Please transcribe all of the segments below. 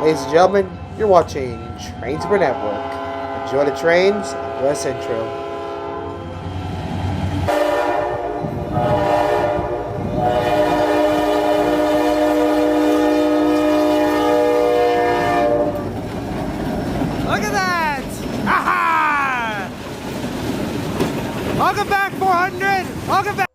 Ladies and gentlemen, you're watching Trains Per Network. Enjoy the trains, enjoy this intro. Look at that! Aha! Welcome back, 400! Welcome back!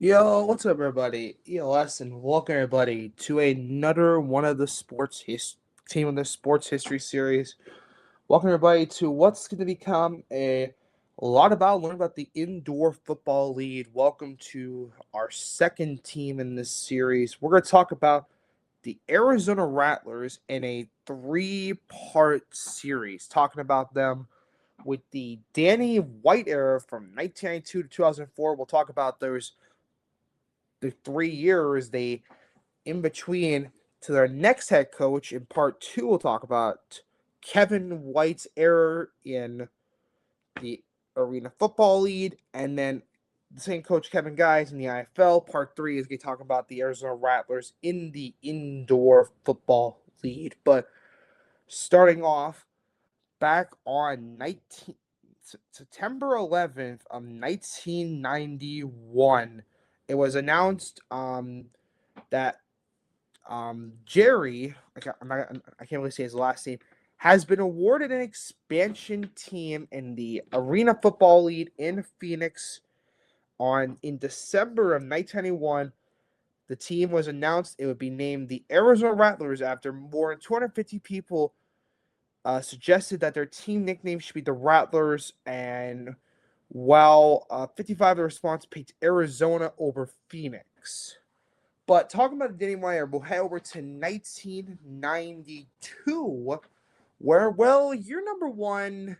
Yo, what's up, everybody? ELS, and welcome everybody to another one of the team of the sports history series. Welcome everybody to what's going to become a lot about learn about the indoor football league. Welcome to our second team in this series. We're going to talk about the Arizona Rattlers in a three-part series, talking about them with the Danny White era from 1992 to 2004. We'll talk about the 3 years they in between to their next head coach. In part two, we'll talk about Kevin White's era in the Arena Football League, and then the same coach Kevin Guys in the IFL. Part three is going to talk about the Arizona Rattlers in the Indoor Football League. But starting off back on September 11th of 1991, it was announced that Jerry, I can't really say his last name, has been awarded an expansion team in the Arena Football League in Phoenix in December of 1991. The team was announced it would be named the Arizona Rattlers after more than 250 people suggested that their team nickname should be the Rattlers, and while 55 of the response picked Arizona over Phoenix. But talking about Danny Meyer, we'll head over to 1992, where, well, year number one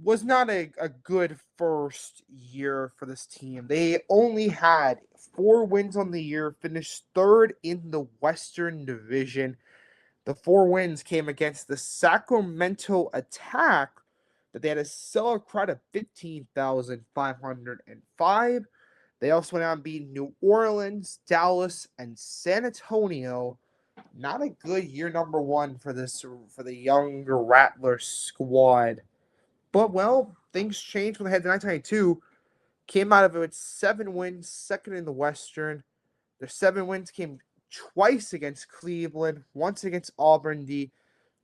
was not a good first year for this team. They only had 4 wins on the year, finished third in the Western Division. The 4 wins came against the Sacramento Attack, that they had a seller crowd of 15,505. They also went out and beat New Orleans, Dallas, and San Antonio. Not a good year number one for the younger Rattler squad. But, well, things changed when they had the 1992. Came out of it with 7 wins, second in the Western. Their 7 wins came twice against Cleveland, once against Auburn,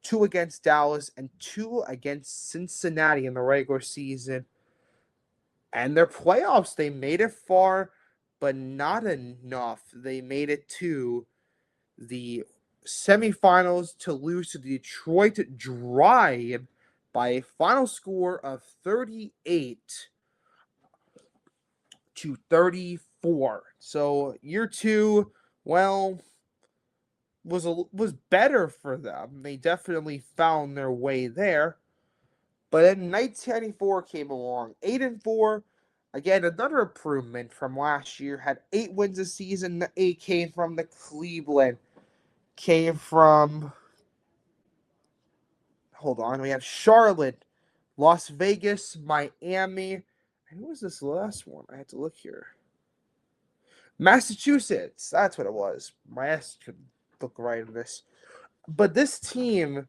2 against Dallas, and 2 against Cincinnati in the regular season. And their playoffs, they made it far, but not enough. They made it to the semifinals to lose to the Detroit Drive by a final score of 38-34. So year two, well, was better for them. They definitely found their way there. But then 1994 came along, 8-4. Again, another improvement from last year. Had 8 wins this season. The 8 came from the Cleveland. Came from. Hold on, we have Charlotte, Las Vegas, Miami. And who was this last one? I had to look here. Massachusetts. That's what it was. My ass could look right in this. But this team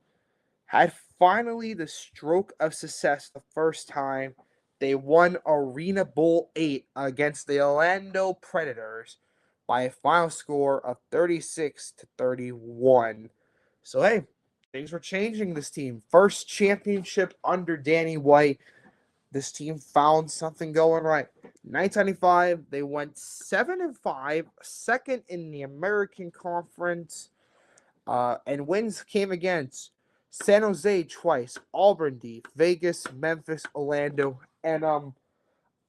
had finally the stroke of success the first time. They won Arena Bowl 8 against the Orlando Predators by a final score of 36-31. So, hey, things were changing this team. First championship under Danny White. this team found something going right. 1995, they went 7-5, second in the American Conference, and wins came against San Jose twice, Auburn, Vegas, Memphis, Orlando, and I'm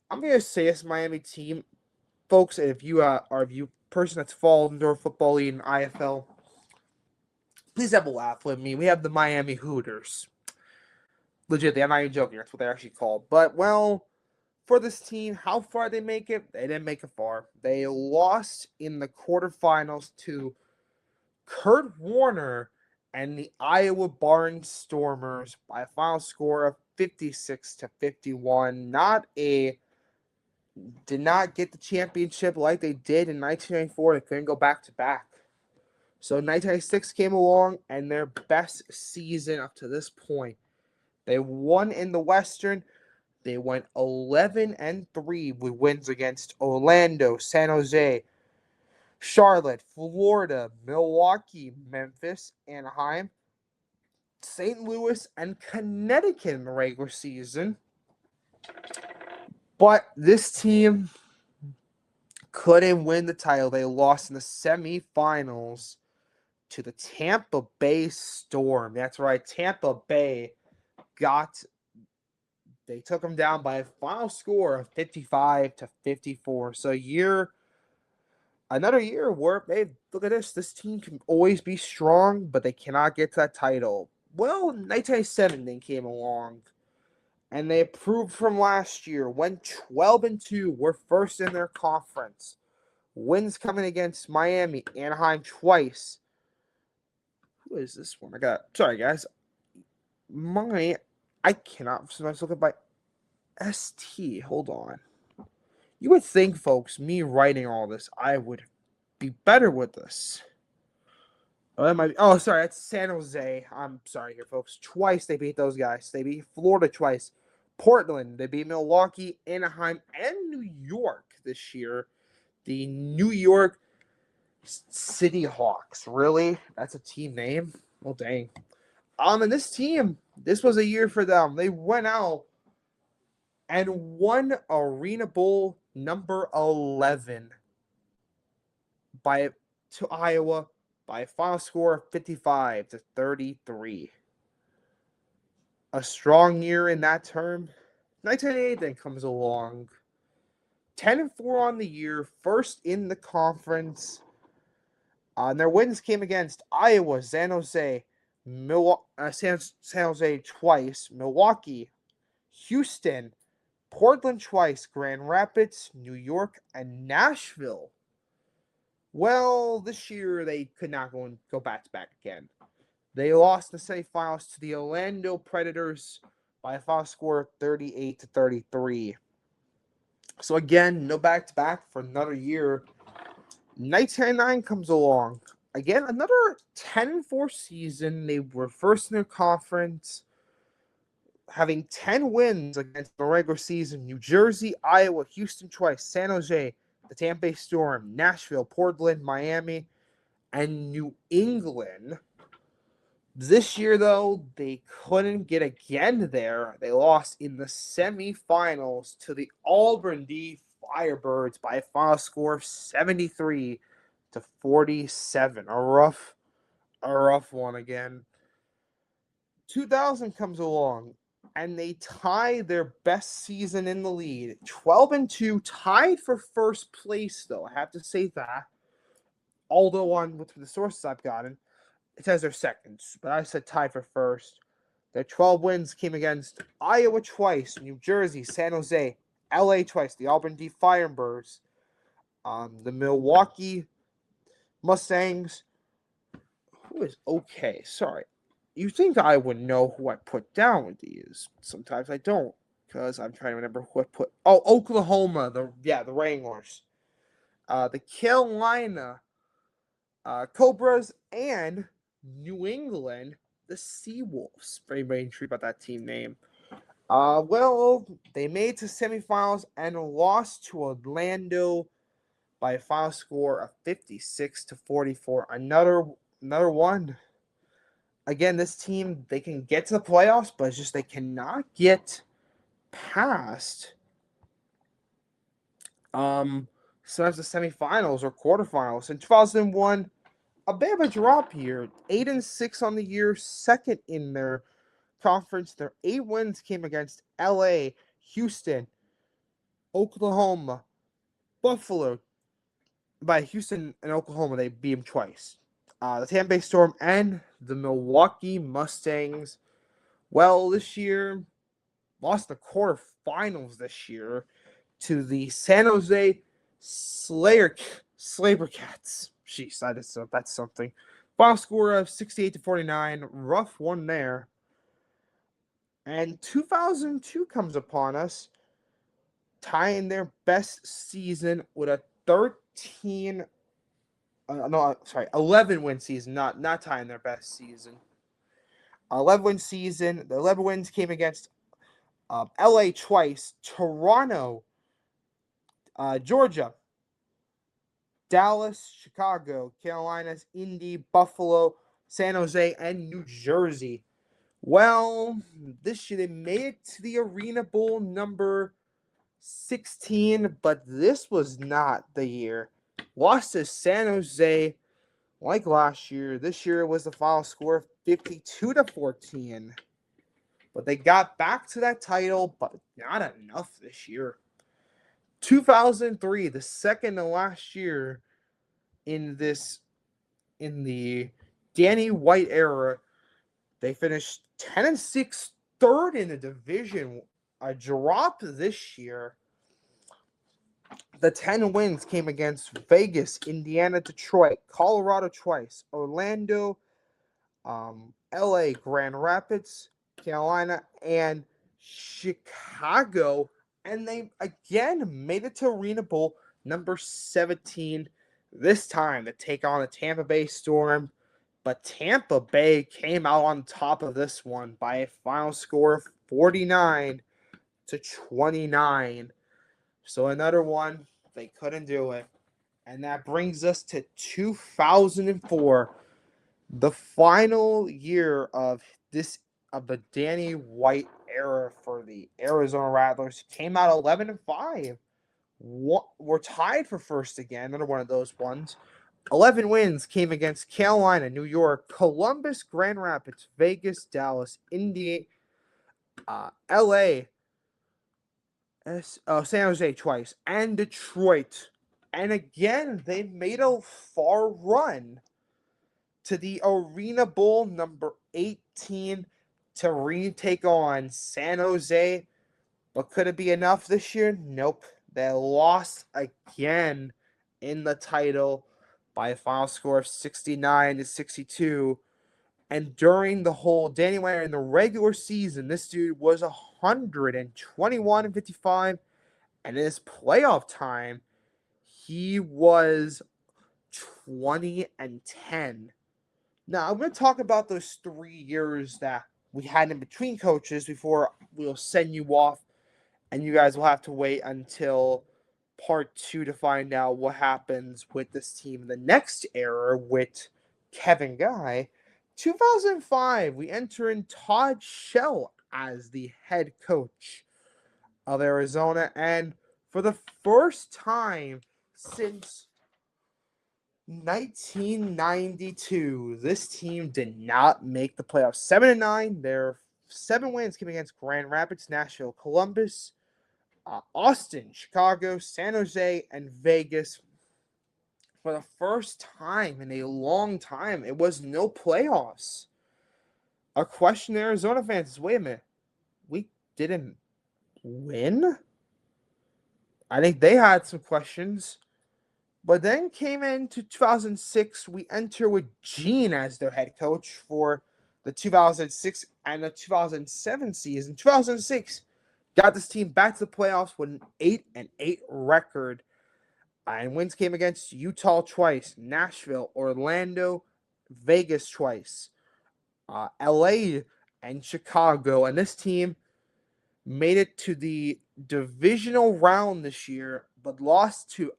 gonna say this Miami team, folks. If you are a person that's followed indoor football league and IFL, please have a laugh with me. We have the Miami Hooters. Legit, I'm not even joking. That's what they're actually called. But well, for this team, how far they make it? They didn't make it far. They lost in the quarterfinals to Kurt Warner and the Iowa Barnstormers by a final score of 56-51. Did not get the championship like they did in 1994. They couldn't go back to back. So 1996 came along and their best season up to this point. They won in the Western. They went 11-3 with wins against Orlando, San Jose, Charlotte, Florida, Milwaukee, Memphis, Anaheim, St. Louis, and Connecticut in the regular season. But this team couldn't win the title. They lost in the semifinals to the Tampa Bay Storm. That's right, Tampa Bay they took them down by a final score of 55-54. So another year where, hey, look at this team can always be strong, but they cannot get to that title. Well, 1997 then came along, and they improved from last year. Went 12-2, were first in their conference. Wins coming against Miami, Anaheim twice. Who is this one? Sorry guys. I cannot sometimes look at my ST. Hold on. You would think, folks, me writing all this, I would be better with this. Sorry, that's San Jose. I'm sorry here, folks. Twice they beat those guys. They beat Florida twice. Portland, they beat Milwaukee, Anaheim, and New York this year. The New York City Hawks. Really? That's a team name? Well, dang. And this was a year for them. They went out and won Arena Bowl number 11 to Iowa by a final score of 55-33. A strong year in that term. 1988 then comes along. 10-4 on the year, first in the conference. And their wins came against Iowa, San Jose, San Jose twice, Milwaukee, Houston, Portland twice, Grand Rapids, New York, and Nashville. Well, this year they could not go back to back again. They lost the semifinals to the Orlando Predators by a final score of 38-33. So again, no back to back for another year. 1999 comes along. Again, another 10-4 season. They were first in their conference, having 10 wins against the regular season. New Jersey, Iowa, Houston twice, San Jose, the Tampa Bay Storm, Nashville, Portland, Miami, and New England. This year, though, they couldn't get again there. They lost in the semifinals to the Auburn Firebirds by a final score of 73-47. A rough one again. 2000 comes along, and they tie their best season in the league. 12-2, tied for first place, though. I have to say that. Although with the sources I've gotten, it says they're seconds, but I said tied for first. Their 12 wins came against Iowa twice, New Jersey, San Jose, LA twice, the Auburn Firebirds, the Milwaukee Mustangs. Who is okay? Sorry. You think I would know who I put down with these. Sometimes I don't, because I'm trying to remember who I put. Oh, Oklahoma, the Wranglers. The Carolina Cobras, and New England, the Seawolves. For anybody intrigued about that team name. Well, they made it to semifinals and lost to Orlando by a final score of 56-44. Another one. Again, this team, they can get to the playoffs, but it's just they cannot get past, sometimes the semifinals or quarterfinals. In 2001, a bit of a drop year. 8-6 on the year, second in their conference. Their 8 wins came against LA, Houston, Oklahoma, Buffalo. By Houston and Oklahoma, they beat them twice. The Tampa Bay Storm and the Milwaukee Mustangs. Well, this year, lost the quarterfinals this year to the San Jose Slavercats. Jeez, that's something. Final score of 68-49. Rough one there. And 2002 comes upon us, tying their best season with a 11 win season, not tying their best season. 11 win season. The 11 wins came against LA twice, Toronto, Georgia, Dallas, Chicago, Carolinas, Indy, Buffalo, San Jose, and New Jersey. Well, this year they made it to the Arena Bowl number 16, but this was not the year. Lost to San Jose like last year. This year it was the final score of 52-14. But they got back to that title, but not enough this year. 2003, the second to last year in the Danny White era, they finished 10-6, third in the division. A drop this year. The 10 wins came against Vegas, Indiana, Detroit, Colorado twice, Orlando, LA, Grand Rapids, Carolina, and Chicago. And they again made it to Arena Bowl number 17, this time to take on the Tampa Bay Storm. But Tampa Bay came out on top of this one by a final score of 49-29. So another one, they couldn't do it. And that brings us to 2004, the final year of the Danny White era for the Arizona Rattlers. Came out 11-5. We're tied for first again. Another one of those ones. 11 wins came against Carolina, New York, Columbus, Grand Rapids, Vegas, Dallas, Indy, LA, San Jose twice, and Detroit. And again, they made a far run to the Arena Bowl number 18 to retake on San Jose. But could it be enough this year? Nope. They lost again in the title by a final score of 69-62. And during the whole Danny White in the regular season, this dude was 121-55. And in his playoff time, he was 20-10. Now, I'm going to talk about those 3 years that we had in between coaches before we'll send you off. And you guys will have to wait until part 2 to find out what happens with this team in the next era with Kevin Guy. 2005, we enter in Todd Shell as the head coach of Arizona. And for the first time since 1992, this team did not make the playoffs. 7-9. Their 7 wins came against Grand Rapids, Nashville, Columbus, Austin, Chicago, San Jose, and Vegas. For the first time in a long time, it was no playoffs. A question to Arizona fans is, wait a minute, we didn't win? I think they had some questions. But then came into 2006, we enter with Gene as their head coach for the 2006 and the 2007 season. 2006 got this team back to the playoffs with an 8-8 record. And wins came against Utah twice, Nashville, Orlando, Vegas twice, LA, and Chicago. And this team made it to the divisional round this year, but lost to,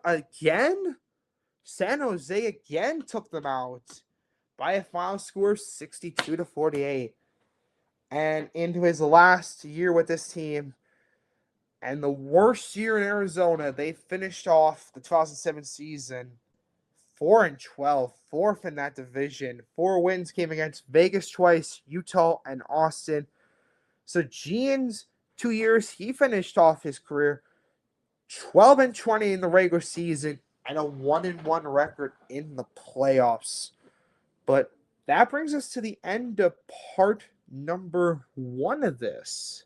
again? San Jose again took them out by a final score of 62-48. and into his last year with this team, and the worst year in Arizona, they finished off the 2007 season 4-12, fourth in that division. 4 wins came against Vegas twice, Utah, and Austin. So Gene's 2 years, he finished off his career 12-20 in the regular season and a 1-1 record in the playoffs. But that brings us to the end of part number 1 of this,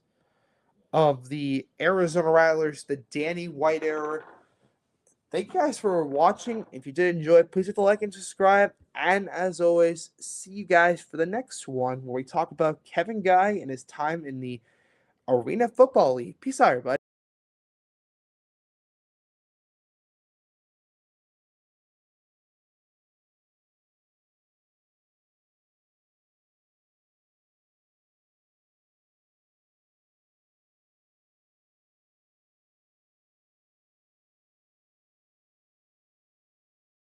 of the Arizona Rattlers, the Danny White era. Thank you guys for watching. If you did enjoy, please hit the like and subscribe. And as always, see you guys for the next one where we talk about Kevin Guy and his time in the Arena Football League. Peace out, everybody.